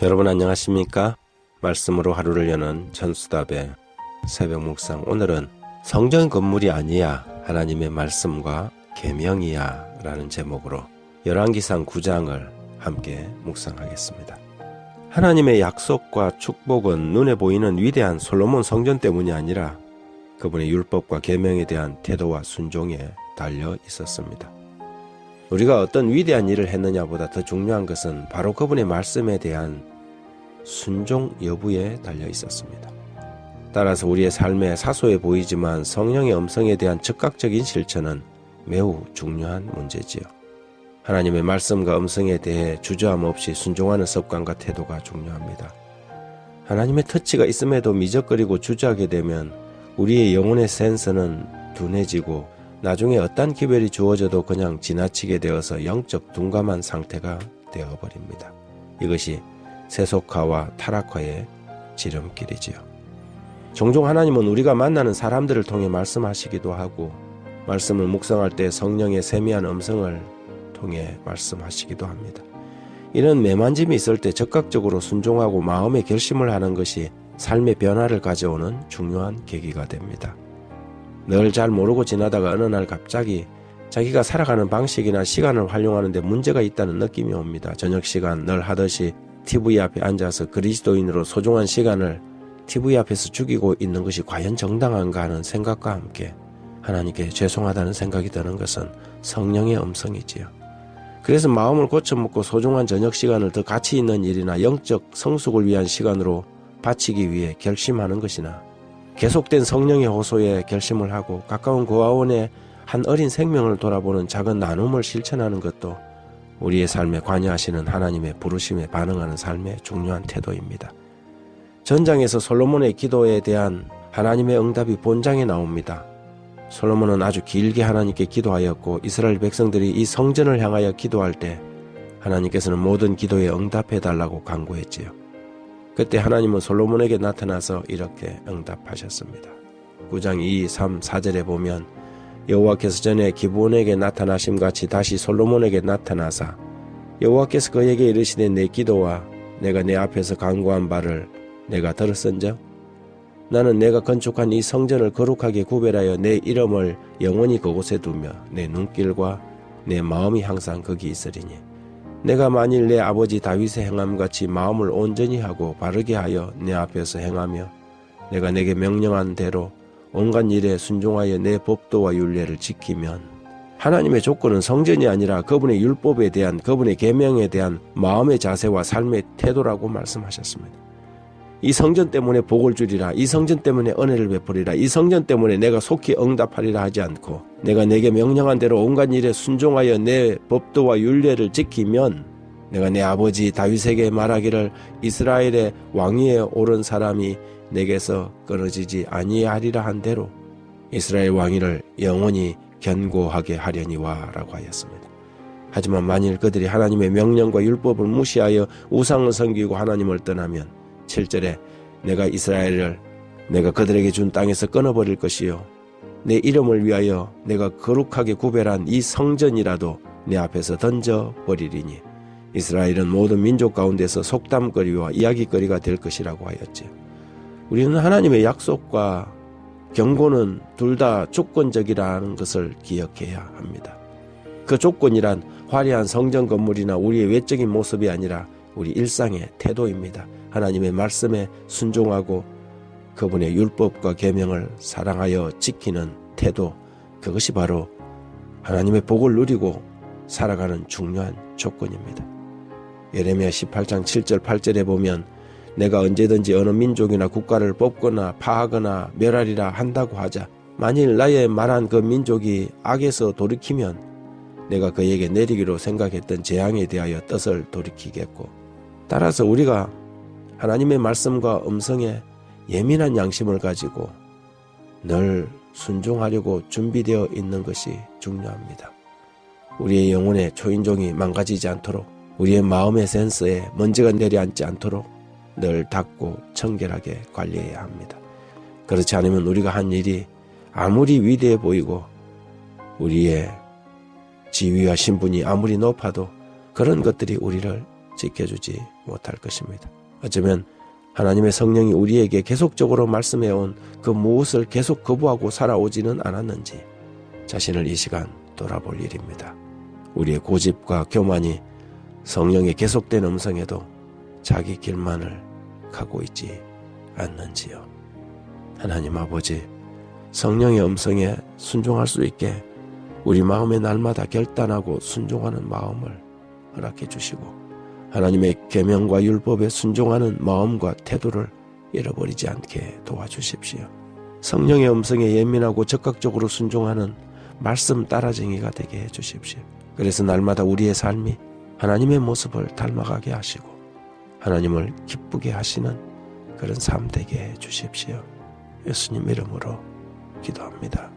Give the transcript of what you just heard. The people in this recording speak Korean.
여러분 안녕하십니까? 말씀으로 하루를 여는 전수답의 새벽 묵상. 오늘은 성전 건물이 아니야 하나님의 말씀과 계명이야 라는 제목으로 열왕기상 9장을 함께 묵상하겠습니다. 하나님의 약속과 축복은 눈에 보이는 위대한 솔로몬 성전 때문이 아니라 그분의 율법과 계명에 대한 태도와 순종에 달려 있었습니다. 우리가 어떤 위대한 일을 했느냐보다 더 중요한 것은 바로 그분의 말씀에 대한 순종 여부에 달려 있었습니다. 따라서 우리의 삶에 사소해 보이지만 성령의 음성에 대한 즉각적인 실천은 매우 중요한 문제지요. 하나님의 말씀과 음성에 대해 주저함 없이 순종하는 습관과 태도가 중요합니다. 하나님의 터치가 있음에도 미적거리고 주저하게 되면 우리의 영혼의 센서는 둔해지고 나중에 어떤 기별이 주어져도 그냥 지나치게 되어서 영적 둔감한 상태가 되어버립니다. 이것이 세속화와 타락화의 지름길이지요. 종종 하나님은 우리가 만나는 사람들을 통해 말씀하시기도 하고 말씀을 묵상할 때 성령의 세미한 음성을 통해 말씀하시기도 합니다. 이런 매만짐이 있을 때 적극적으로 순종하고 마음의 결심을 하는 것이 삶의 변화를 가져오는 중요한 계기가 됩니다. 늘 잘 모르고 지나다가 어느 날 갑자기 자기가 살아가는 방식이나 시간을 활용하는 데 문제가 있다는 느낌이 옵니다. 저녁 시간 늘 하듯이 TV 앞에 앉아서 그리스도인으로 소중한 시간을 TV 앞에서 죽이고 있는 것이 과연 정당한가 하는 생각과 함께 하나님께 죄송하다는 생각이 드는 것은 성령의 음성이지요. 그래서 마음을 고쳐먹고 소중한 저녁 시간을 더 가치 있는 일이나 영적 성숙을 위한 시간으로 바치기 위해 결심하는 것이나 계속된 성령의 호소에 결심을 하고 가까운 고아원의 한 어린 생명을 돌아보는 작은 나눔을 실천하는 것도 우리의 삶에 관여하시는 하나님의 부르심에 반응하는 삶의 중요한 태도입니다. 전장에서 솔로몬의 기도에 대한 하나님의 응답이 본장에 나옵니다. 솔로몬은 아주 길게 하나님께 기도하였고 이스라엘 백성들이 이 성전을 향하여 기도할 때 하나님께서는 모든 기도에 응답해달라고 간구했지요. 그때 하나님은 솔로몬에게 나타나서 이렇게 응답하셨습니다. 9장 2, 3, 4절에 보면 여호와께서 전에 기브온에게 나타나심같이 다시 솔로몬에게 나타나사 여호와께서 그에게 이르시되 내 기도와 내가 내 앞에서 간구한 바를 내가 들었은즉 나는 내가 건축한 이 성전을 거룩하게 구별하여 내 이름을 영원히 그곳에 두며 내 눈길과 내 마음이 항상 거기 있으리니 내가 만일 내 아버지 다윗의 행함같이 마음을 온전히 하고 바르게 하여 내 앞에서 행하며 내가 내게 명령한 대로 온갖 일에 순종하여 내 법도와 율례를 지키면 하나님의 조건은 성전이 아니라 그분의 율법에 대한 그분의 계명에 대한 마음의 자세와 삶의 태도라고 말씀하셨습니다. 이 성전 때문에 복을 주리라, 이 성전 때문에 은혜를 베풀리라, 이 성전 때문에 내가 속히 응답하리라 하지 않고 내가 내게 명령한 대로 온갖 일에 순종하여 내 법도와 율례를 지키면 내가 내 아버지 다윗에게 말하기를 이스라엘의 왕위에 오른 사람이 내게서 끊어지지 아니하리라 한 대로 이스라엘 왕위를 영원히 견고하게 하려니와 라고 하였습니다. 하지만 만일 그들이 하나님의 명령과 율법을 무시하여 우상을 섬기고 하나님을 떠나면 7절에 내가 이스라엘을 내가 그들에게 준 땅에서 끊어버릴 것이요 내 이름을 위하여 내가 거룩하게 구별한 이 성전이라도 내 앞에서 던져버리리니 이스라엘은 모든 민족 가운데서 속담거리와 이야기거리가 될 것이라고 하였지. 우리는 하나님의 약속과 경고는 둘 다 조건적이라는 것을 기억해야 합니다. 그 조건이란 화려한 성전 건물이나 우리의 외적인 모습이 아니라 우리 일상의 태도입니다. 하나님의 말씀에 순종하고 그분의 율법과 계명을 사랑하여 지키는 태도, 그것이 바로 하나님의 복을 누리고 살아가는 중요한 조건입니다. 예레미야 18장 7절 8절에 보면 내가 언제든지 어느 민족이나 국가를 뽑거나 파하거나 멸하리라 한다고 하자 만일 나의 말한 그 민족이 악에서 돌이키면 내가 그에게 내리기로 생각했던 재앙에 대하여 뜻을 돌이키겠고 따라서 우리가 하나님의 말씀과 음성에 예민한 양심을 가지고 늘 순종하려고 준비되어 있는 것이 중요합니다. 우리의 영혼의 초인종이 망가지지 않도록 우리의 마음의 센서에 먼지가 내려앉지 않도록 늘 닦고 청결하게 관리해야 합니다. 그렇지 않으면 우리가 한 일이 아무리 위대해 보이고 우리의 지위와 신분이 아무리 높아도 그런 것들이 우리를 지켜주지 못할 것입니다. 어쩌면 하나님의 성령이 우리에게 계속적으로 말씀해온 그 무엇을 계속 거부하고 살아오지는 않았는지 자신을 이 시간 돌아볼 일입니다. 우리의 고집과 교만이 성령의 계속된 음성에도 자기 길만을 가고 있지 않는지요. 하나님 아버지, 성령의 음성에 순종할 수 있게 우리 마음에 날마다 결단하고 순종하는 마음을 허락해 주시고 하나님의 계명과 율법에 순종하는 마음과 태도를 잃어버리지 않게 도와주십시오. 성령의 음성에 예민하고 적극적으로 순종하는 말씀 따라쟁이가 되게 해주십시오. 그래서 날마다 우리의 삶이 하나님의 모습을 닮아가게 하시고 하나님을 기쁘게 하시는 그런 삶 되게 해주십시오. 예수님 이름으로 기도합니다.